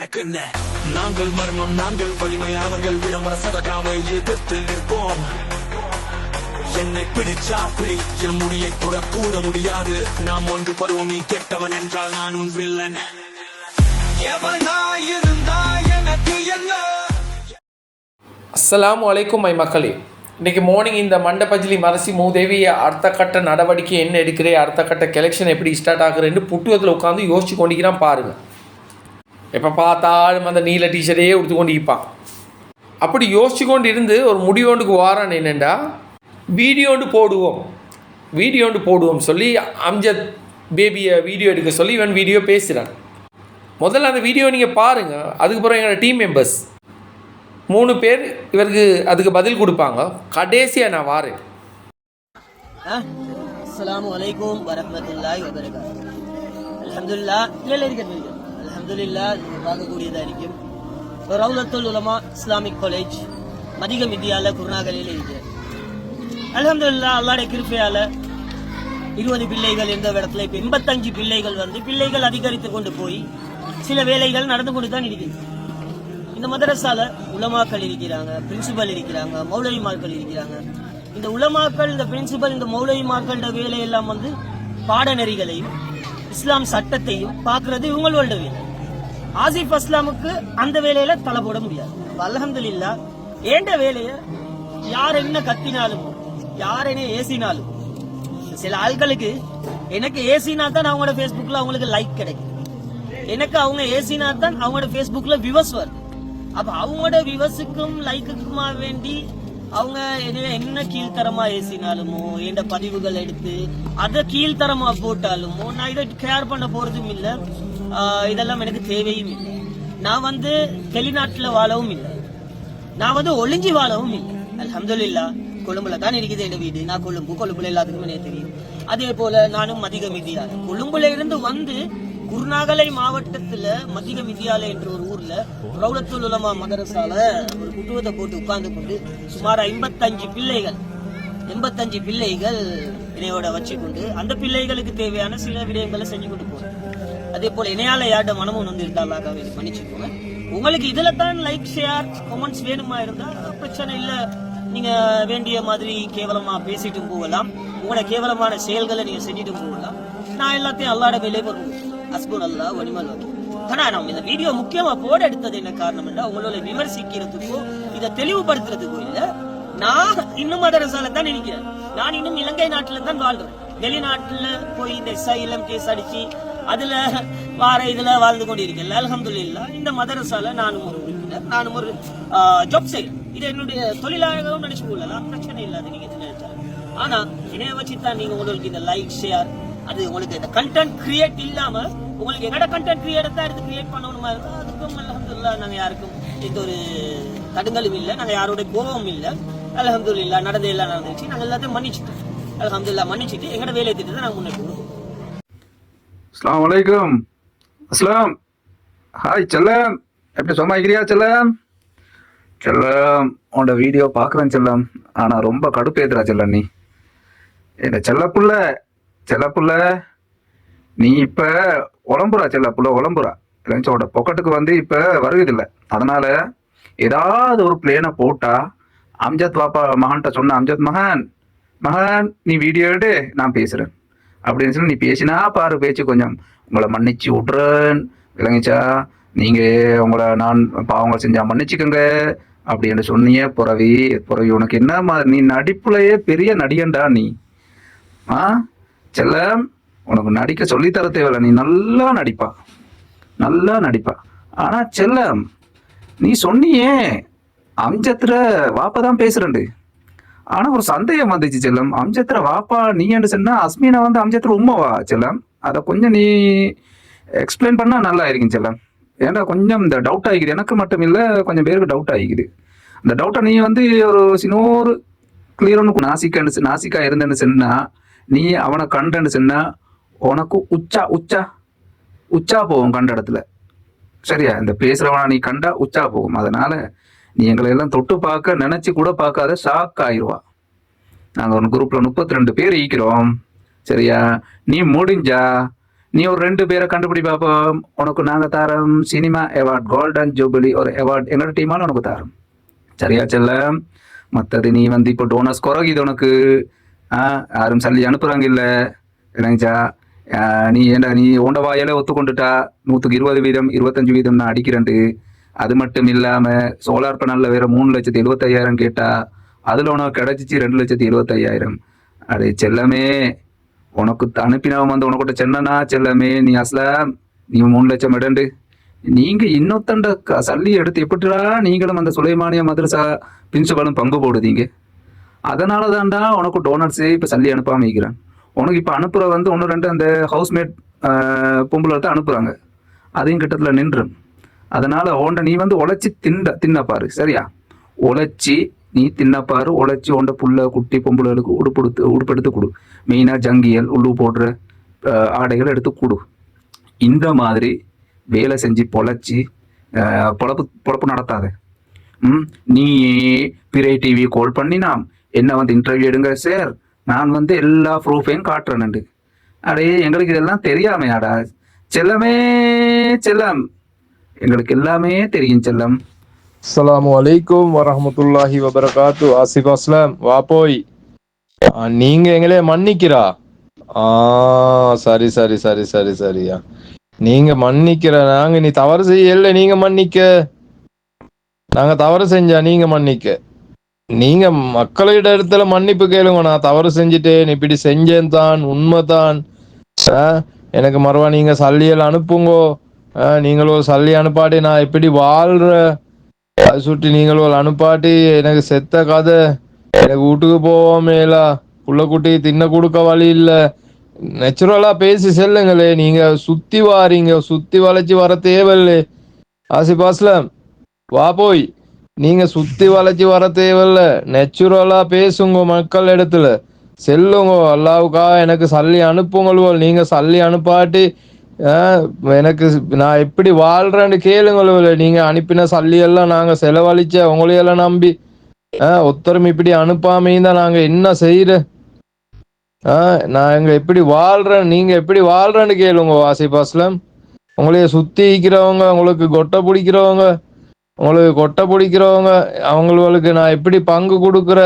நாங்கள் மர்மம், நாங்கள் வலிமை, அவர்கள் விளம்பர சதகாமை எதிர்த்து நிற்போம். என்னை பிடிச்சா பிடி, என் முடியை கூட முடியாது. நாம் ஒன்று பருவம், நீ கெட்டவன் என்றால் நான் உன் வில்லன். எவனாயிருந்தா எனக்கு என்ன? அஸ்ஸலாமு அலைக்கும் மை மக்களே. இன்றைக்கி மார்னிங் இந்த மண்டபஜிலி மரசி மூதேவி அடுத்த கட்ட நடவடிக்கை என்ன எடுக்கிறே, அடுத்த கட்ட கலெக்ஷன் எப்படி ஸ்டார்ட் ஆகுறேன்னு புட்டுவத்தில் உட்காந்து யோசிச்சு கொண்டிருக்கிறான் பாருங்கள். எப்போ பார்த்தாலும் அந்த நீல டிஷர்ட்டே உடுத்து கொண்டு இருப்பான். அப்படி யோசிச்சு கொண்டு இருந்து ஒரு முடிவோண்டுக்கு வாரான். என்னென்னா வீடியோ போடுவோம் சொல்லி அம்ஜத் பேபியை வீடியோ எடுக்க சொல்லி இவன் வீடியோ பேசுகிறான். முதல்ல அந்த வீடியோ நீங்கள் பாருங்கள். அதுக்கப்புறம் எங்களோட டீம் மெம்பர்ஸ் 3 பேர் இவருக்கு அதுக்கு பதில் கொடுப்பாங்க. கடைசியாக நான் வாரேன். அஸ்ஸலாமு அலைக்கும் வரஹ்மத்துல்லாஹி வபரகாத்துஹு. அல்ஹம்துலில்லாஹ் அல்ஹம்துலில்லாஹ் பார்க்கக்கூடியதாக இருக்கும். ரவுலத்துல் உலமா இஸ்லாமிக் காலேஜ் மதிக வித்யாலயா குருநாகலில் இருக்கிறேன். அல்ஹம்துலில்லாஹ் அல்லாஹ்வுடைய கிருபையால் 20 பிள்ளைகள் எந்த இடத்துல இப்போ 85 பிள்ளைகள் அதிகரித்து கொண்டு போய் சில வேலைகள் நடந்து கொண்டு தான் இருக்குது. இந்த மதரசால உலமாக்கள் இருக்கிறாங்க, பிரின்சிபல் இருக்கிறாங்க, மௌலவிமார்கள் இருக்கிறாங்க. இந்த உலமாக்கள், இந்த பிரின்சிபல், இந்த மௌலவிமார்களோட வேலையெல்லாம் பாடநெறிகளையும் இஸ்லாம் சட்டத்தையும் பார்க்கறது இவங்களோட வேலை. ஆசிஃப் அஸ்லாமுக்கு அந்த வேலையில தலை போட முடியாது. அல்ஹம்துலில்லாஹ் ஏண்ட வேலையை யார் என்ன கத்தினாலும், யார் என்ன ஏசினாலும், சில ஆட்களுக்கு எனக்கு ஏசினா தான் அவங்களோட ஃபேஸ்புக்ல அவங்களுக்கு லைக் கிடைக்கும், எனக்கு அவங்க ஏசினா தான் அவங்களோட ஃபேஸ்புக்ல வியூவர்ஸ் வரும். அப்ப அவங்களோட விவசுக்கும் லைக்குக்குமா வேண்டி அவங்க என்ன கீழ்த்தரமா ஏசினாலுமோ, எந்த பதிவுகள் எடுத்து அதை கீழ்த்தரமா போட்டாலுமோ நான் இதை கேர் பண்ண போறதும் இல்லை. இதெல்லாம் எனக்கு தேவையும் இல்லை. நான் வெளிநாட்டுல வாழவும் இல்லை, நான் ஒளிஞ்சி வாழவும் இல்லை. அல்ஹம்துலில்லாஹ் கொழும்புல தான் இருக்குது என் வீடு. நான் கொழும்புல எல்லாத்துக்குமே தெரியும். அதே போல நானும் மதிக வித்யாலயா கொழும்புல இருந்து குருநாகலை மாவட்டத்துல மதிக வித்யாலயா என்ற ஒரு ஊர்ல ரவுலத்துல் உலமா மதரசால ஒரு குட்டுவத்தை போட்டு உட்கார்ந்து கொண்டு சுமார் 85 பிள்ளைகள் இணையோட வச்சுக்கொண்டு அந்த பிள்ளைகளுக்கு தேவையான சில விடயங்களை செஞ்சு கொண்டு போறேன். அதே போல இணையால யார்ட மனமும் இருந்தாலாக மன்னிச்சுக்கோங்க. உங்களுக்கு இதுல தான் லைக், ஷேர், கமெண்ட்ஸ் வேணுமா இருந்தா பிரச்சனை இல்லை. நீங்க வேண்டிய மாதிரி கேவலமா பேசிட்டும் போகலாம், உங்களோட கேவலமான செயல்களை நீங்க செஞ்சுட்டும் போகலாம். நான் எல்லாத்தையும் அல்லாட மேலே வருவேன். அஸ்புன் அல்லாஹ் வ நிஅமல் வக்கீல். ஆனா நம்ம இந்த வீடியோ முக்கியமா போட எடுத்தது என்ன காரணம் என்றா உங்களோட விமர்சிக்கிறதுக்கோ இதை தெளிவுபடுத்துறதுக்கோ இல்ல. நான் இன்னும் மதரசால தான் இருக்கிறேன். நான் இன்னும் இலங்கை நாட்டுல தான் வாழ்றேன். வெளிநாட்டுல போய் இந்த சைலம் கேஸ் அடிச்சு அதுல இதுல வாழ்ந்து கொண்டிருக்கேன். அல்ஹம்துலில்லாஹ் இந்த மதரசால நானும் ஒரு உறுப்பினர், நானும் ஒரு ஜாப் செய்யறேன். இது என்னுடைய தொழிலாளர்களும் நினைச்சு கொள்ளலாம், பிரச்சனை இல்லாத நீங்க நினைச்சாலும். ஆனா இணைய வச்சுதான் நீங்க உங்களுக்கு இந்த லைக், ஷேர், அது உங்களுக்கு இந்த கண்டென்ட் கிரியேட் இல்லாம உங்களுக்கு என்னோட கண்டென்ட் கிரியேட் தான் எடுத்து கிரியேட் பண்ணணுமா இருந்தா அதுக்கும் அல்ஹம்துலில்லாஹ் நாங்க யாருக்கும் எந்த ஒரு தடுங்களும் இல்லை, நாங்க யாரோட கோபமும் இல்லை. அல்ஹம்துலில்லாஹ் நடந்தெல்லாம் நடந்துச்சு, நாங்க எல்லாத்தையும் மன்னிச்சுட்டோம். அல்ஹம்துலில்லாஹ் மன்னிச்சுட்டு எங்களோட வேலையை திட்டத்தை நாங்க முன்னெடுத்து போறோம். அஸ்ஸலாமு அலைக்கும். அஸ்லாம். ஹாய் செல்லம், எப்படி சும்மா இருக்கிறியா செல்லம்? உன்னோட வீடியோ பார்க்குறேன் செல்லம். ஆனால் ரொம்ப கடுப்பேத்துறா செல்லம் நீ. என்ன செல்லப்புள்ள நீ இப்போ உடம்புறா உடம்புறா இல்லைச்சோட பொக்கெட்டுக்கு இப்போ வருவதில்லை. அதனால் ஏதாவது ஒரு பிளேனை போட்டால் அம்ஜத் பாப்பா மகன்கிட்ட சொன்ன, அம்ஜத் மகன் நீ வீடியோ எடு, நான் பேசுகிறேன் அப்படின்னு சொல்லி நீ பேசினா பாரு பேச்சு கொஞ்சம் உங்களை மன்னிச்சு விட்றேன், விளங்கிச்சா? நீங்கள் உங்களை நான் பாவங்களை செஞ்சா மன்னிச்சுக்கோங்க அப்படின்னு சொன்னியே புறவி உனக்கு என்ன மாதிரி? நீ நடிப்புலையே பெரிய நடிகண்டா நீ. செல்லம், உனக்கு நடிக்க சொல்லித்தர தேவையில்ல, நீ நல்லா நடிப்பா. ஆனா செல்லம், நீ சொன்னியே அம்ஜத்ர வாப்பா தான் பேசுறேன். ஆனா ஒரு சந்தேகம் வந்துச்சு செல்லம். அம்ஜத்ர வாப்பா நீ என்று சொன்னா அஸ்மீனா அம்ஜத்ர உம்மாவா செல்லம்? அதை கொஞ்சம் நீ எக்ஸ்பிளைன் பண்ணா நல்லா இருக்கும் செல்லம். ஏன்னா கொஞ்சம் இந்த டவுட் ஆகிக்குது, எனக்கு மட்டும் இல்லை கொஞ்சம் பேருக்கு டவுட் ஆகிக்குது. அந்த டவுட்டை நீ ஒரு சின்னோரு கிளியர் நாசிக்கா இருந்தேன்னு சொன்னா, நீ அவனை கண்டன்னு சொன்னா உனக்கு உச்சா போகும் கண்ட இடத்துல, சரியா? இந்த பேசுறவனா நீ கண்டா உச்சா போகும். அதனால நீ எங்களை எல்லாம் தொட்டு பார்க்க நினைச்சு கூட பார்க்காத, ஷாக் ஆயிடுவா. நாங்க ஒரு குரூப்ல 32 பேர் ஈக்கிறோம், சரியா? நீ முடிஞ்சா நீ ஒரு 2 பேரை கண்டுபிடி பாப்போம். உனக்கு நாங்க தாரோம் சினிமா அவார்ட், கோல்டன் ஜூபிலி ஒரு அவார்ட் எங்களோட டீமால உனக்கு தாரோம். சரியா செல்லம்? மற்றது நீ வந்து இப்போ டோனஸ் குறைக்குது உனக்கு. யாரும் சல்லி அனுப்புறாங்க இல்ல இணைஞ்சா நீ ஏண்டா நீ உண்ட வாயில ஒத்துக்கொண்டுட்டா 100% 25% நான் அடிக்கிறேன்ட்டு. அது மட்டும் இல்லாம சோலார் பேனல்ல வேற 3,75,000 கேட்டா அதுல உனக்கு கிடைச்சிச்சு 2,75,000. அடே செல்லமே, உனக்கு அனுப்பினவன் வந்து உனக்கிட்ட சென்னா செல்லமே, நீ அஸ்லாம் நீ 3 லட்சம் இடண்டு. நீங்க இன்னொத்தண்ட சல்லி எடுத்து எப்படிடா நீங்களும் அந்த சுலைமானியா மதரசா பிரின்சிபலும் பங்கு போடுதீங்க? அதனால தான்டா உனக்கு டோனட்ஸே இப்ப சல்லி அனுப்பாம இருக்கிறேன். உனக்கு இப்ப அனுப்புற வந்து 1-2 அந்த ஹவுஸ்மேட் பொம்பளை தான் அனுப்புறாங்க. அதையும் கிட்டத்துல நின்றும். அதனால உன்ட நீ வந்து உழைச்சி தின்னப்பாரு. சரியா? உழைச்சி நீ தின்னப்பாரு. உழைச்சி உண்ட புள்ள குட்டி பொம்பளைகளுக்கு உடுப்படுத்து கொடு. மெயினா ஜங்கியல் உள்ளு போடுற ஆடைகள் எடுத்து கொடு. இந்த மாதிரி வேலை செஞ்சு பொழைச்சி பொழப்பு நடத்தாத. நீ பிறை டிவி கால் பண்ணினாம் என்ன வந்து இன்டர்வியூ எடுங்க சார், நான் வந்து எல்லா ப்ரூஃபையும் காட்டுறேன். அடே எங்களுக்கு இதெல்லாம் தெரியாமையாடா செல்லமே. செல்லம், எங்களுக்கு எல்லாமே தெரியும் செல்லம். அஸ்ஸலாமு அலைக்கும் வரஹ்மத்துல்லாஹி வபரகாத்து. ஆசிஃப் அஸ்லாம் வாப்போய், நீங்க எங்களே மன்னிக்கிறா? சரி சரி சரி சரி சரியா, நீங்க மன்னிக்கிற. நாங்க நீ தவறு செய்யல, நீங்க மன்னிக்க. நாங்க தவறு செஞ்சா நீங்க மன்னிக்க. நீங்க மக்களிட இடத்துல மன்னிப்பு கேளுங்க. நான் தவறு செஞ்சுட்டேன், இப்படி செஞ்சேன் தான், உண்மைதான். எனக்கு மறுவா நீங்க சல்லியல் அனுப்புங்கோ. நீங்களும் சல்லி அனுப்பாட்டி நான் எப்படி வாழ்ற அது சுட்டி நீங்களும் அனுப்பாட்டி எனக்கு செத்த கதை. எனக்கு வீட்டுக்கு போவோமேலா, புள்ள குட்டி தின்ன கொடுக்க வழி இல்ல. நேச்சுரலா பேசி செல்லுங்களே. நீங்க சுத்தி வாரீங்க, சுத்தி வளைச்சு வர தேவையில்லை. ஆசிஃப் அஸ்லாம் வா போய், நீங்க சுத்தி வளைச்சு வர தேவையில்ல. நேச்சுரலா பேசுங்க மக்கள் இடத்துல. செல்லுங்க, அல்லாவுக்கா எனக்கு சல்லி அனுப்புங்கள். நீங்க சல்லி அனுப்பாட்டி எனக்கு நான் எப்படி வாழ்றேன்னு கேளுங்கள. நீங்க அனுப்பின சல்லி எல்லாம் நாங்க செலவழிச்ச உங்களையெல்லாம் நம்பி ஒத்தரும் இப்படி அனுப்பாமையும் தான் நாங்க என்ன செய்யற. நான் எங்க எப்படி வாழ்றேன், நீங்க எப்படி வாழ்றேன்னு கேளுங்க ஆசிஃப் அஸ்லாம். உங்களைய சுத்தி இருக்கிறவங்க, உங்களுக்கு கொட்டை பிடிக்கிறவங்க அவங்களுக்கு நான் எப்படி பங்கு கொடுக்குற,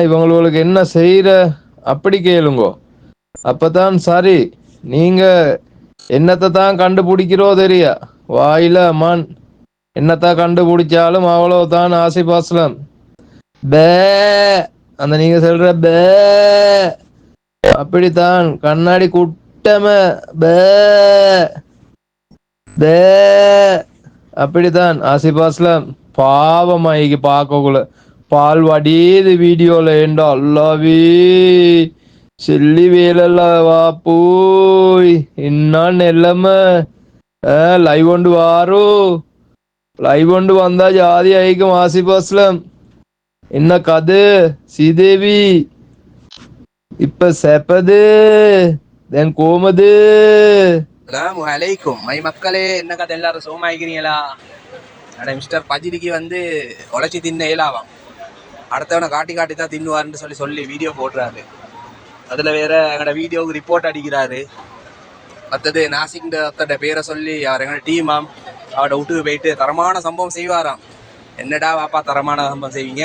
இவங்களுக்கு என்ன செய்யற அப்படி கேளுங்க. அப்பதான் சரி. நீங்க என்னத்தை தான் கண்டுபிடிக்கிறோ தெரியா, வாயில மண் என்னத்தான் கண்டுபிடிச்சாலும் அவ்வளவுதான். ஆசிஃப் அஸ்லாம் பே, அந்த நீங்க சொல்ற பே அப்படித்தான். கண்ணாடி குட்டம பே பே அப்படித்தான். ஆசிஃப் அஸ்லாம் பாவமாய்க்கு பார்க்கக்குள்ள பால் வடியுது வீடியோல. ஏண்டா அல்லாவே செல்லி வேலல்ல வா போய் இன்னான் எல்லாம லைவ் கொண்டு வாரோ. லைவ் கொண்டு வந்தா ஜாதி ஆயிக்கும். ஆசிஃப் அஸ்லாம் என்ன கது சீதேவி இப்ப செப்பது தென் கோமது. அஸ்ஸலாமு அலைக்கும் மை மக்களே, என்ன கதை? எல்லாரும் சுகமாயிக்கிறீங்களா? அட மிஸ்டர் பஜிலிக்கு வந்து உழைச்சி தின்ன இயலாவாம். அடுத்தவனை காட்டி காட்டி தான் தின்னுவாருன்னு சொல்லி வீடியோ போடுறாரு. அதுல வேற எங்களோட வீடியோவுக்கு ரிப்போர்ட் அடிக்கிறாரு. மற்றது நாசிக்ட ஒருத்தட பேரை சொல்லி அவர் எங்களோட டீமாம் அவட வீட்டுக்கு போயிட்டு தரமான சம்பவம் செய்வாராம். என்னடா வாப்பா தரமான சம்பவம் செய்வீங்க?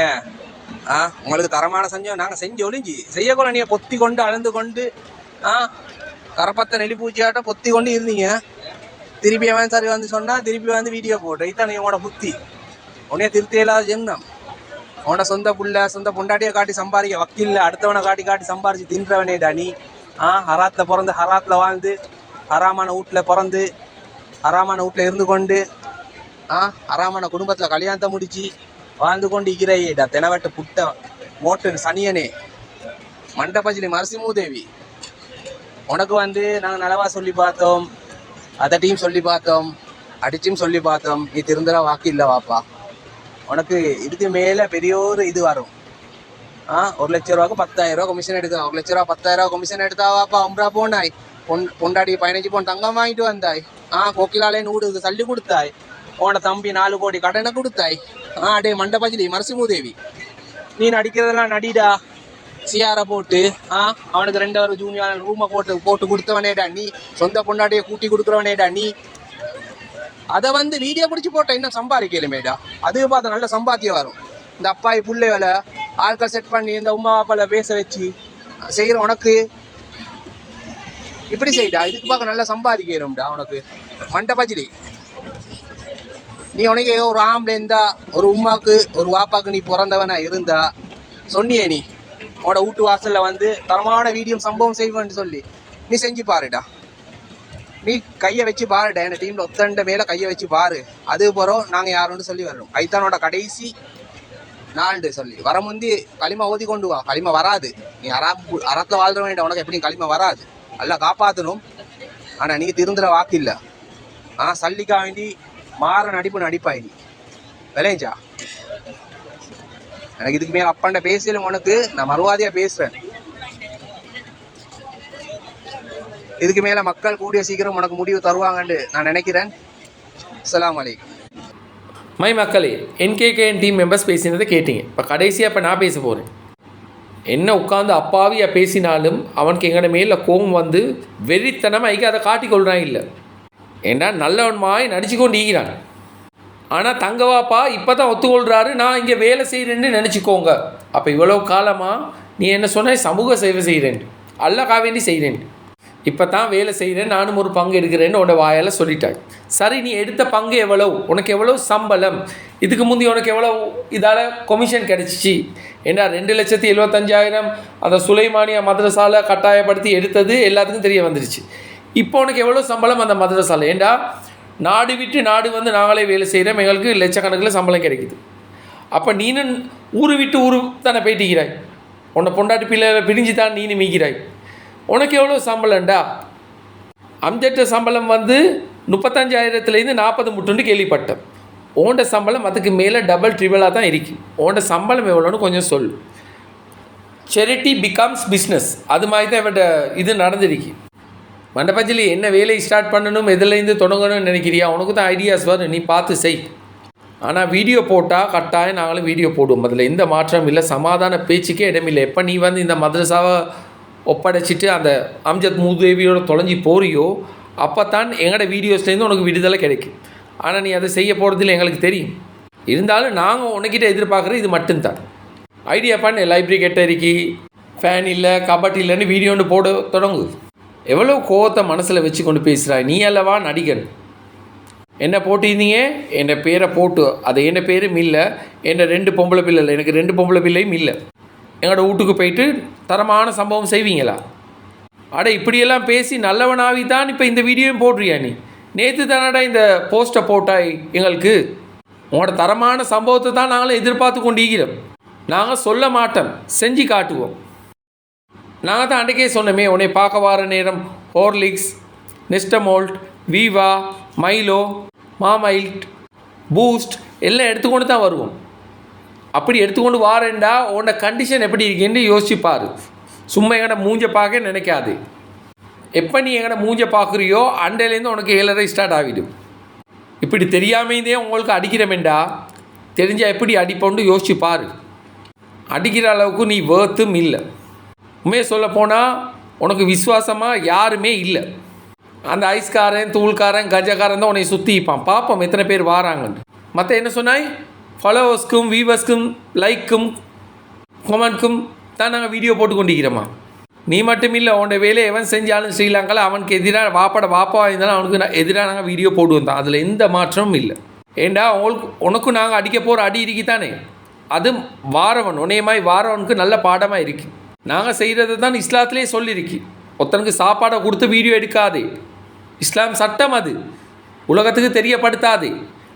உங்களுக்கு தரமான செஞ்சோம் நாங்க செஞ்சு ஒளிஞ்சி செய்யக்கூட நீங்க பொத்தி கொண்டு அளந்து கொண்டு கரப்பத்தை நெளிப்பூச்சியாட்ட பொத்தி கொண்டு இருந்தீங்க. திருப்பி அவன் சரி வந்து சொன்னா திருப்பி வந்து வீடியோ போட்டு இதான் நீ உன்னோட புத்தி. உன்னைய திருத்தி இல்லாத ஜென்னம். உன்னோட சொந்த புள்ள சொந்த பொண்டாட்டியை காட்டி சம்பாதிக்க வக்கீல்ல அடுத்தவனை காட்டி சம்பாரிச்சு தின்றவனேடா நீ. ஹராத்துல பிறந்து ஹராத்துல வாழ்ந்து ஹராமான வீட்டுல பிறந்து ஹராமான வீட்டுல இருந்து கொண்டு ஹராமான குடும்பத்துல கல்யாணத்தை முடிச்சு வாழ்ந்து கொண்டு இருக்கிறேடா தெனவெட்டு புட்ட மோட்டு சனியனே மண்டபஜிலி மரசி மூதேவி. உனக்கு வந்து நாங்கள் நலவா சொல்லி பார்த்தோம், அதட்டையும் சொல்லி பார்த்தோம், அடிச்சும் சொல்லி பார்த்தோம். நீ திருந்தர வாக்கு இல்லை வாப்பா. உனக்கு இதுக்கு மேலே பெரிய ஒரு இது வரும். 1 லட்ச ரூபாய்க்கு 10,000 ரூபா கமிஷன் எடுத்தா. 1 லட்ச ரூபா 10,000 ரூபா கமிஷன் எடுத்தா வாப்பா. உம்ரா போனாய், பொண்டாடி 15 பவுன் தங்கம் வாங்கிட்டு வந்தாய். கோக்கிலாலே 100 சல்லி கொடுத்தாய். உன தம்பி 4 கோடி கடனை கொடுத்தாய். அடே மண்டபஜிலி மரசி மூதேவி, நீ நடிக்கிறதெல்லாம் நடிடா. சிஆரை போட்டு அவனுக்கு 2 ஜூனியர் ரூமை போட்டு கொடுத்தவனேடா நீ, சொந்த பொண்டாட்டியை கூட்டி கொடுக்குறவனேடா நீ. அதை வந்து வீடியோ பிடிச்சி போட்ட இன்னும் சம்பாதிக்கலுமேடா, அதுக்கு பார்த்தா நல்ல சம்பாத்தியம் வரும். இந்த அப்பாய் பிள்ளைகளை ஆட்கள் செட் பண்ணி இந்த உமா அப்பால பேச வச்சு செய்கிற உனக்கு இப்படி செய்டா, இதுக்கு பார்க்க நல்லா சம்பாதிக்கிறோம்டா. உனக்கு மண்டை பஜ்ஜி நீ உனக்கு ஒரு ஆம்பளை இருந்தா, ஒரு உமாக்கு ஒரு வாப்பாக்கு நீ பிறந்தவனா இருந்தா சொன்னியே நீ உன்னோட வீட்டு வாசல்ல வந்து தரமான வீடியோ சம்பவம் செய்வேன்னு சொல்லி நீ செஞ்சு பாருடா. நீ கையை வச்சு பாருடா, என் டீம்ல ஒத்தண்ட மேல கையை வச்சு பாரு. அது போறோம் நாங்க யாருன்னு சொல்லி வர்றோம். ஐத்தானோட கடைசி நாள்னு சொல்லி வர முந்தி களிமா ஓதி கொண்டு வா. களிமா வராது, நீ அறத்துல வாழ்ற வேண்டாம், உனக்கு எப்படி களிமா வராது. நல்லா காப்பாற்றணும். ஆனா நீ திருந்துற வாக்கு இல்லை. சல்லிக்கா வேண்டி மாற நடிப்பாய் நீ விளைஞ்சா. எனக்கு இதுக்கு மேல அப்பாண்ட பேசலும் உனக்கு நான் மறுவாதியா பேசுறேன். இதுக்கு மேல மக்கள் கூடிய சீக்கிரம் உனக்கு முடிவு தருவாங்கன்னு நான் நினைக்கிறேன். அஸ்ஸலாமு அலைக்கும். மை மக்களே, என்கேகேஎன் டீம் மெம்பர்ஸ் பேசினதை கேட்டீங்க. இப்போ கடைசியாக இப்போ நான் பேச போகிறேன். என்ன உட்காந்து அப்பாவியாக பேசினாலும் அவனுக்கு எங்களோட மேலே கோபம் வந்து வெறித்தனமாக அதை காட்டிக்கொள்கிறான். இல்லை ஏன்னா நல்லவன் மாய் நடிச்சு கொண்டு ஈகிறான். ஆனால் தங்கவாப்பா இப்போ தான் ஒத்துக்கொள்கிறாரு, நான் இங்கே வேலை செய்கிறேன்னு நினச்சிக்கோங்க. அப்போ இவ்வளோ காலமாக நீ என்ன சொன்ன, சமூக சேவை செய்கிறேன், அல்லக்கா வேண்டி செய்கிறேன், இப்போ தான் வேலை செய்கிறேன், நானும் ஒரு பங்கு எடுக்கிறேன்னு உன்னோட வாயால் சொல்லிட்டாய். சரி, நீ எடுத்த பங்கு எவ்வளவு, உனக்கு எவ்வளோ சம்பளம், இதுக்கு முந்தி உனக்கு எவ்வளோ இதால் கொமிஷன் கிடச்சிச்சு? ஏன்னா 2,75,000 அந்த சுலைமானியா மதரசால கட்டாயப்படுத்தி எடுத்தது எல்லாத்துக்கும் தெரிய வந்துருச்சு. இப்போ உனக்கு எவ்வளோ சம்பளம் அந்த மதரசால? ஏண்டா நாடு விட்டு நாடு வந்து நாங்களே வேலை செய்கிறோம், எங்களுக்கு லட்சக்கணக்கில் சம்பளம் கிடைக்குது. அப்போ நீனும் ஊரு விட்டு ஊரு தானே போயிட்டுக்கிறாய், உன்னை பொண்டாட்டி பிள்ளைகளை பிரிஞ்சு தான் நீனு மீக்கிறாய். உனக்கு எவ்வளோ சம்பளம்டா? அம்ஜட்ட சம்பளம் வந்து 35,000 40 முட்டுன்னு கேள்விப்பட்டேன். ஓண்ட சம்பளம் அதுக்கு மேலே டபுள் ட்ரிபிளாக தான் இருக்கு. ஓண்ட சம்பளம் எவ்வளோன்னு கொஞ்சம் சொல்லு. சேரிட்டி பிகம்ஸ் பிஸ்னஸ், அது மாதிரி தான் இவட்ட இது நடந்திருக்கு. மண்டபத்தில் என்ன வேலையை ஸ்டார்ட் பண்ணணும், எதுலேருந்து தொடங்கணும்னு நினைக்கிறியா? உனக்கு தான் ஐடியாஸ் வரும், நீ பார்த்து செய். ஆனால் வீடியோ போட்டால் கட்டாயம் நாங்களும் வீடியோ போடுவோம், அதில் எந்த மாற்றம் இல்லை. சமாதான பேச்சுக்கே இடமில்லை. எப்போ நீ வந்து இந்த மதரசாவை ஒப்படைச்சிட்டு அந்த அம்ஜத் மூதேவியோட தொலைஞ்சி போறியோ அப்போ தான் எங்களோட வீடியோஸ்லேருந்து உனக்கு விடுதலை கிடைக்கும். ஆனால் நீ அதை செய்ய போகிறதில்ல, எங்களுக்கு தெரியும். இருந்தாலும் நாங்கள் உனக்கிட்ட எதிர்பார்க்குறது இது மட்டும்தான். ஐடியா பண்ணு, லைப்ரரி கெட்டரிக்கி ஃபேன் இல்லை, கபட் இல்லைன்னு வீடியோன்னு போட தொடங்கு. எவ்வளோ கோவத்தை மனசில் வச்சு கொண்டு பேசுகிறாய் நீ. அல்லவா நடிகன். என்ன போட்டிருந்தீங்க, என் பேரை போட்டு, அது என் பேரும் இல்லை, என் 2 பொம்பளை பிள்ளை இல்லை, எனக்கு 2 பொம்பளை பிள்ளையும் இல்லை. எங்களோட வீட்டுக்கு போயிட்டு தரமான சம்பவம் செய்வீங்களா? அட இப்படியெல்லாம் பேசி நல்லவனாவி தான் இப்போ இந்த வீடியோவும் போடுறியா நீ? நேற்று தானடா இந்த போஸ்ட்டை போட்டாய் எங்களுக்கு. உங்களோட தரமான சம்பவத்தை தான் நாங்களும் எதிர்பார்த்து கொண்டிருக்கிறோம். நாங்கள் சொல்ல மாட்டோம், செஞ்சு காட்டுவோம். நாங்கள் தான் அன்றைக்கே சொன்னோமே, உன்னை பார்க்க வர நேரம் ஹோர்லிக்ஸ், நெஸ்டமோல்ட், வீவா, மைலோ, மாமைல்ட், பூஸ்ட் எல்லாம் எடுத்துக்கொண்டு தான் வருவோம். அப்படி எடுத்துக்கொண்டு வாரேன்டா உன்னோட கண்டிஷன் எப்படி இருக்குன்னு யோசிச்சுப்பார். சும்மா எங்கட மூஞ்ச பார்க்க நினைக்காது. எப்போ நீ எங்கட மூஞ்ச பார்க்குறியோ அண்டையிலேருந்து உனக்கு 7:30 ஸ்டார்ட் ஆகிடும். இப்படி தெரியாமையே உங்களுக்கு அடிக்கிறமெண்டா, தெரிஞ்சால் எப்படி அடிப்போன்னு யோசிச்சுப்பார். அடிக்கிற அளவுக்கு நீ வேர்த்தும் இல்லை. உண்மையை சொல்ல போனால் உனக்கு விசுவாசமாக யாருமே இல்லை. அந்த ஐஸ்காரன், தூள்காரன், கஜக்காரன் தான் உன்னை சுற்றிப்பான். பார்ப்போம் எத்தனை பேர் வாராங்கன்னு. மற்ற என்ன சொன்னாய், ஃபாலோவர்ஸ்க்கும் வியூவர்ஸ்க்கும் லைக்கும் கமெண்ட்க்கும் தான் நாங்கள் வீடியோ போட்டு கொண்டிருக்கிறோமா? நீ மட்டும் இல்லை, உன்னோட வேலையை எவன் செஞ்சாலும் ஸ்ரீலங்காவில் அவனுக்கு எதிராக வாப்பா இருந்தாலும் அவனுக்கு எதிராக நாங்கள் வீடியோ போடுவோம் தான். அதில் எந்த மாற்றமும் இல்லை. ஏண்டா உனக்கும் நாங்கள் அடிக்க போகிற அடி இருக்குதானே, அது வாரவன் உன்னையமாய் வாரவனுக்கு நல்ல பாடமாக இருக்கு. நாங்கள் செய்கிறது தான் இஸ்லாத்திலே சொல்லியிருக்கு. ஒருத்தனுக்கு சாப்பாடை கொடுத்து வீடியோ எடுக்காதே, இஸ்லாம் சட்டம் அது, உலகத்துக்கு தெரியப்படுத்தாதே.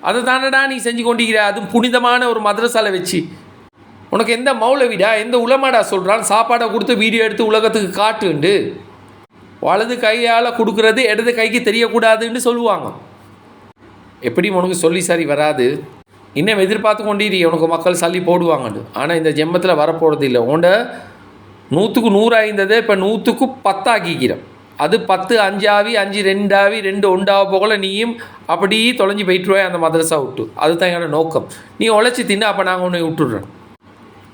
அதை தானடா நீ செஞ்சு கொண்டிருக்கிற. அதுவும் புனிதமான ஒரு மதரசாலை வச்சு. உனக்கு எந்த மௌலவிடா, எந்த உலமாடா சொல்கிறான் சாப்பாடை கொடுத்து வீடியோ எடுத்து உலகத்துக்கு காட்டுண்டு? வலது கையால் கொடுக்குறது இடது கைக்கு தெரியக்கூடாதுன்னு சொல்லுவாங்க. எப்படி உனக்கு சொல்லி சரி வராது. இன்னும் எதிர்பார்த்து கொண்டிரு உனக்கு மக்கள் சல்லி போடுவாங்கன்னு. ஆனால் இந்த ஜென்மத்தில் வரப்போகிறது இல்லை. உண்ட 100க்கு 100 ஆயிருந்ததே இப்போ 100க்கு 10 ஆக்கிக்கிறேன். அது 10 5 ஆவி 5 2 ஆவி 2 1 போகல நீயும் அப்படி தொலைஞ்சி போயிட்டுருவாய் அந்த மதரசா விட்டு. அதுதான் என்னோட நோக்கம். நீ உழைச்சி தின்னு, அப்போ நாங்கள் உன்னை விட்டுடுறோம்.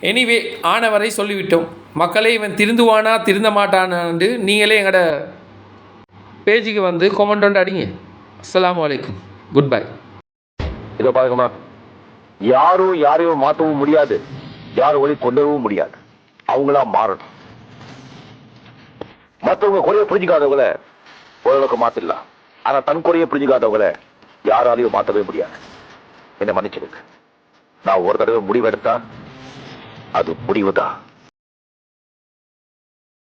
எனிவே ஆன வரை சொல்லிவிட்டோம். மக்களே இவன் திருந்துவானா திருந்த மாட்டானான்னு நீங்களே எங்களோட பேஜுக்கு வந்து கொமெண்ட் ஒன்று அடிங்க. அஸ்ஸலாமு அலைக்கும், குட் பை. இதோ பாருங்கம்மா, யாரும் யாரையும் மாற்றவும் முடியாது, யாரும் வழி கொண்டவும் முடியாது. அவங்களா மாறணும். மற்றவங்க குறைய புரிஞ்சுக்காதவங்கள ஓரளவுக்கு மாத்திடலாம். ஆனா தன் குறைய புரிஞ்சுக்காதவங்கள யாராலையும் மாற்றவே முடியாது. என்ன மன்னிச்சிருக்கு. நான் ஒரு தடவை முடிவெடுத்தா அது முடிவுதான்.